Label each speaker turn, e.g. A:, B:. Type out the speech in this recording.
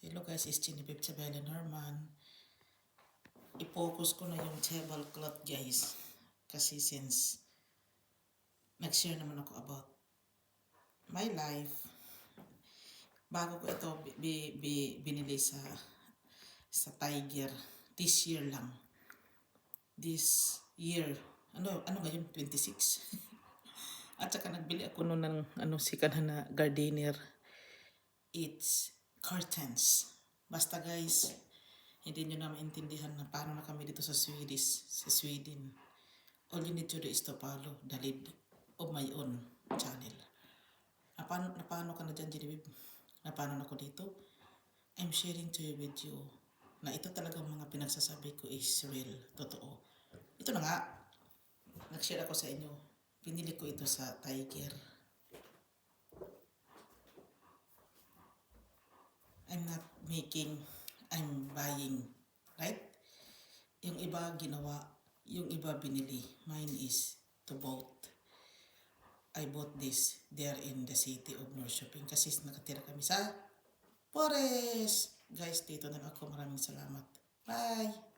A: Hello guys, it's Genevieve Chabela Norman. I-focus ko na yung tablecloth guys. Kasi since nag-share naman ako about my life, bago ko ito binili sa Tiger this year lang. This year, ano ngayon, 26. At saka nagbili ako noon ng sikat na Gardenia. It's curtains. Basta guys, hindi nyo na maintindihan na paano na kami dito sa Sweden. All you need to do is to follow the lead of my own channel. Paano ka na dyan, Genevieve? Paano na ako dito? I'm sharing to you with you na ito talagang mga pinagsasabi ko is real, totoo. Ito na nga, nag-share ako sa inyo. Pinili ko ito sa Tiger. I'm not making, I'm buying, right? Yung iba ginawa, yung iba binili. Mine is to both. I bought this there in the city of Norrköping kasi nakatira kami sa Forest. Guys, dito na ako. Maraming salamat. Bye!